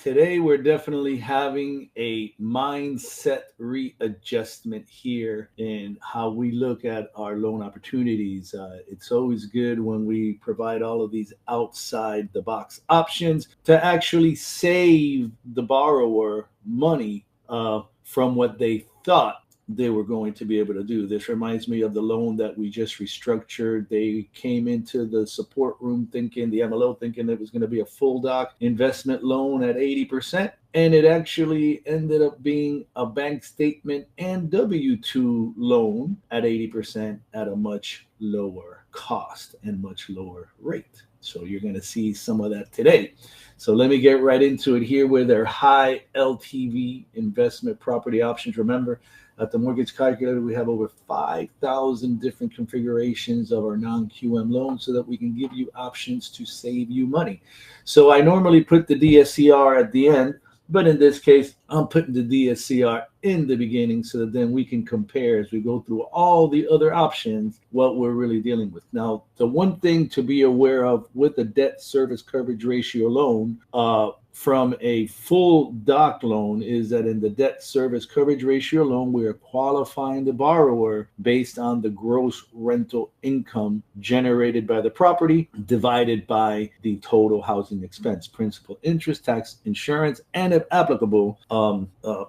Today, we're definitely having a mindset readjustment here in how we look at our loan opportunities. It's always good when we provide all of these outside the box options to actually save the borrower money from what they thought they were going to be able to do. This reminds me of the loan that we just restructured. They came into the support room thinking, the MLO thinking it was going to be a full doc investment loan at 80%. And it actually ended up being a bank statement and W-2 loan at 80% at a much lower cost and much lower rate. So you're going to see some of that today. So let me get right into it here with our high LTV investment property options. Remember, at the Mortgage Calculator, we have over 5,000 different configurations of our non-QM loans so that we can give you options to save you money. So I normally put the DSCR at the end, but in this case, I'm putting the DSCR in the beginning so that then we can compare as we go through all the other options what we're really dealing with. Now, the one thing to be aware of with the debt service coverage ratio loan, from a full doc loan is that in the debt service coverage ratio loan, we are qualifying the borrower based on the gross rental income generated by the property divided by the total housing expense, principal, interest, tax, insurance, and if applicable,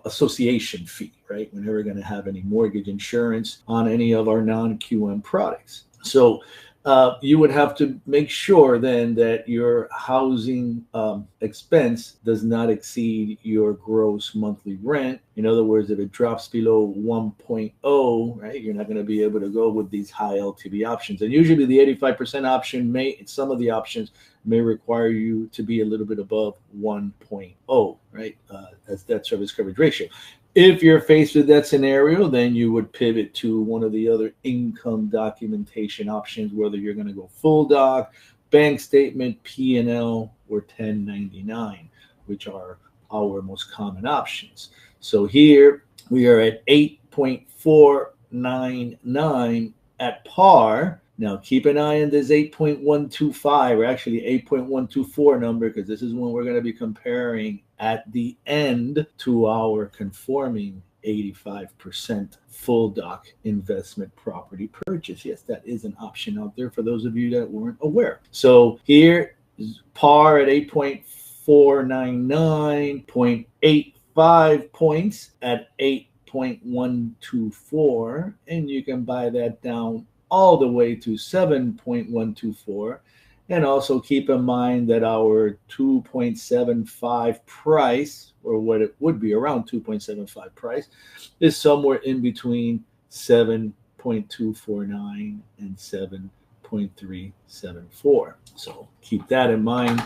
association fee, right? We're never going to have any mortgage insurance on any of our non-QM products. So you would have to make sure then that your housing expense does not exceed your gross monthly rent. In other words, if it drops below 1.0, right, you're not going to be able to go with these high LTV options. And usually the 85% option some of the options may require you to be a little bit above 1.0, right? That's debt service coverage ratio. If you're faced with that scenario, then you would pivot to one of the other income documentation options, whether you're going to go full doc, bank statement, P&L, or 1099, which are our most common options. So here we are at 8.499 at par. Now, keep an eye on this 8.125, or actually 8.124 number, because this is when we're going to be comparing at the end to our conforming 85% full doc investment property purchase. Yes, that is an option out there for those of you that weren't aware. So here is par at 8.499, 0.85 points at 8.124, and you can buy that down all the way to 7.124. And also keep in mind that our 2.75 price, or what it would be around 2.75 price, is somewhere in between 7.249 and 7.374. So keep that in mind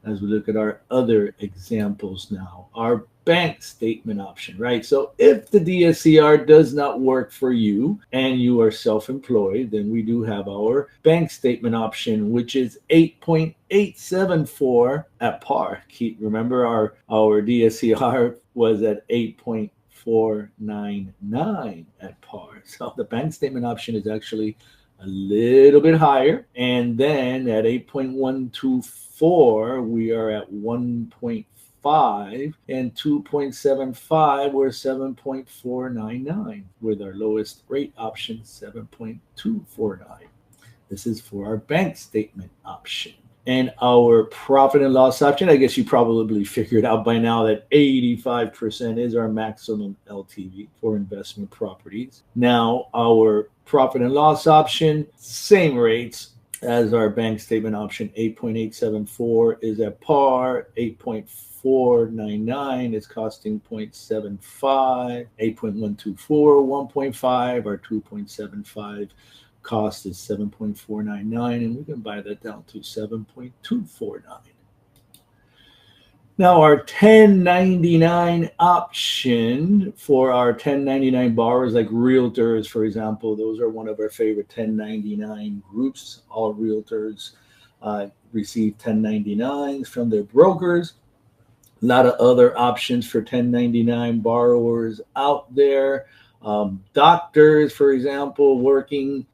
as we look at our other examples now. Our bank statement option, right? So if the DSCR does not work for you and you are self-employed, then we do have our bank statement option, which is 8.874 at par. Remember our DSCR was at 8.499 at par. So the bank statement option is actually a little bit higher. And then at 8.124, we are at 1.5, and 2.75, we're 7.499 with our lowest rate option, 7.249. This is for our bank statement option. And our profit and loss option, I guess you probably figured out by now that 85% is our maximum LTV for investment properties. Now, our profit and loss option, same rates as our bank statement option. 8.874 is at par, 8.499 is costing 0.75, 8.124, 1.5, our 2.75 cost is 7.499, and we can buy that down to 7.249. Now, our 1099 option for our 1099 borrowers, like realtors, for example, those are one of our favorite 1099 groups. All realtors receive 1099s from their brokers. A lot of other options for 1099 borrowers out there. Doctors, for example, working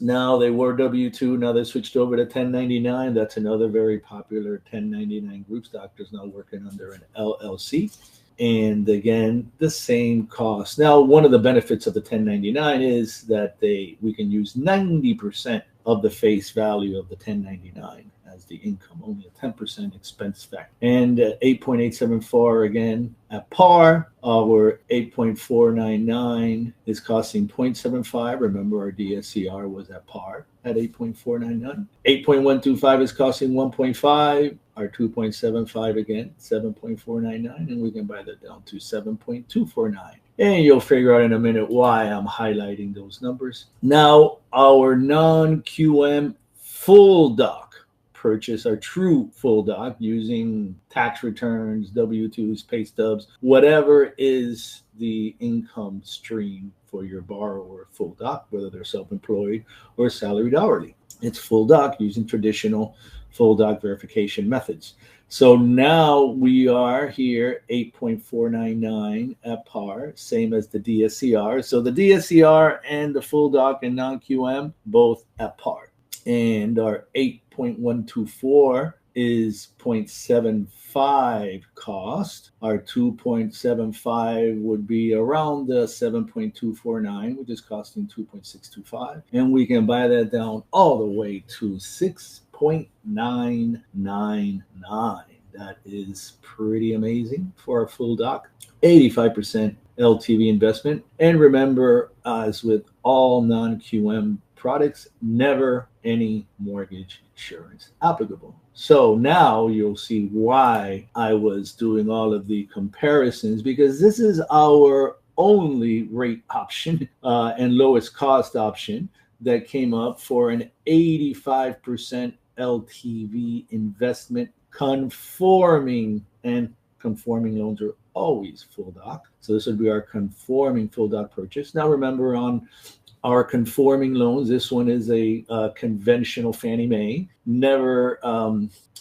Now they were W-2. Now they switched over to 1099. That's another very popular 1099 group stock. There's now working under an LLC. And again, the same cost. Now, one of the benefits of the 1099 is that we can use 90% of the face value of the 1099 as the income, only a 10% expense factor. And 8.874 again at par. Our 8.499 is costing 0.75. Remember, our DSCR was at par at 8.499. 8.125 is costing 1.5. Our 2.75 again, 7.499, and we can buy that down to 7.249. And you'll figure out in a minute why I'm highlighting those numbers. Now, our non-QM full doc purchase, our true full doc using tax returns, W-2s, pay stubs, whatever is the income stream for your borrower, full doc, whether they're self-employed or salaried hourly. It's full doc using traditional full doc verification methods. So now we are here 8.499 at par, same as the DSCR. So the DSCR and the full doc and non-QM both at par. And our 8.124 is 0.75 cost. Our 2.75 would be around the 7.249, which is costing 2.625. And we can buy that down all the way to 6.999. That is pretty amazing for our full doc. 85% LTV investment. And remember, as with all non-QM products, never any mortgage insurance applicable. So now you'll see why I was doing all of the comparisons, because this is our only rate option and lowest cost option that came up for an 85% LTV investment conforming, and conforming loans are always full doc. So this would be our conforming full doc purchase. Now remember, on our conforming loans, this one is a conventional Fannie Mae, never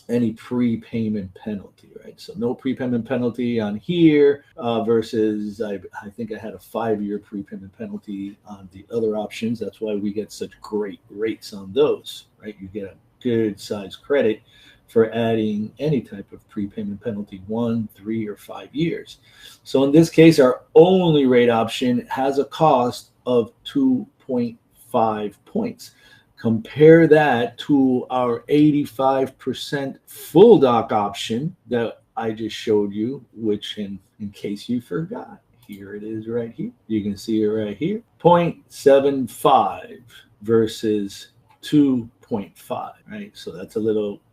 any prepayment penalty, right? So no prepayment penalty on here versus I think I had a 5-year prepayment penalty on the other options. That's why we get such great rates on those, right? You get a good size credit for adding any type of prepayment penalty, 1, 3, or 5 years. So in this case, our only rate option has a cost of 2.5 points. Compare that to our 85% full doc option that I just showed you, which in case you forgot, here it is right here. You can see it right here. 0.75 versus 2.5, right? So that's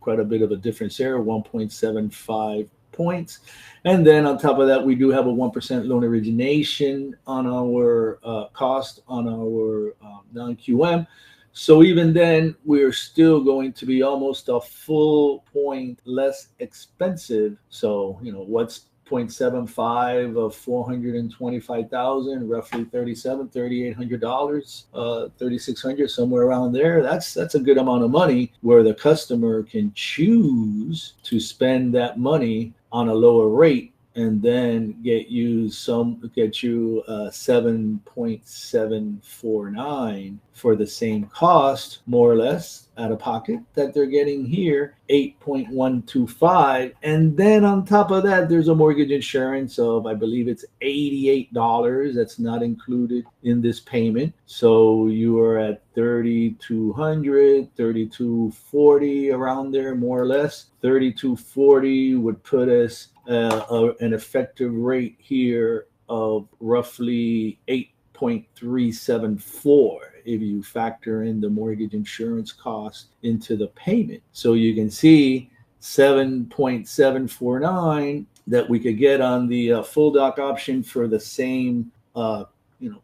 quite a bit of a difference there, 1.75 points. And then on top of that, we do have a 1% loan origination on our cost on our non-QM. So even then, we're still going to be almost a full point less expensive. So, what's 0.75 of 425,000, roughly $3,800, $3,600, somewhere around there. That's a good amount of money where the customer can choose to spend that money on a lower rate and then get you 7.749 for the same cost, more or less, out of pocket, that they're getting here, 8.125. And then on top of that, there's a mortgage insurance of, I believe it's $88. That's not included in this payment. So you are at $3,200, $3,240, around there, more or less. $3,240 would put us an effective rate here of roughly 8.374 if you factor in the mortgage insurance cost into the payment. So you can see 7.749 that we could get on the full doc option for the same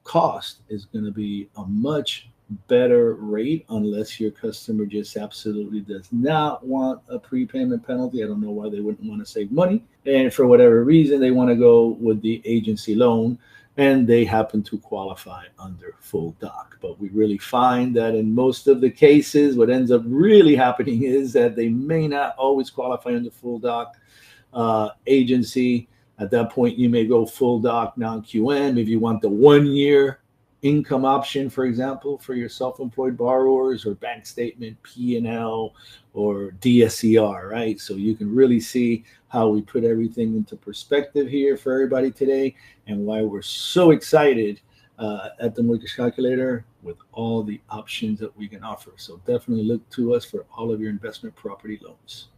cost is going to be a much better rate, unless your customer just absolutely does not want a prepayment penalty. I don't know why they wouldn't want to save money, and for whatever reason they want to go with the agency loan, and they happen to qualify under full doc. But we really find that in most of the cases, what ends up really happening is that they may not always qualify under full doc agency. At that point, you may go full doc non-QM if you want the 1 year income option, for example, for your self-employed borrowers, or bank statement, P&L, or DSCR, right? So you can really see how we put everything into perspective here for everybody today, and why we're so excited at the Mortgage Calculator with all the options that we can offer. So definitely look to us for all of your investment property loans.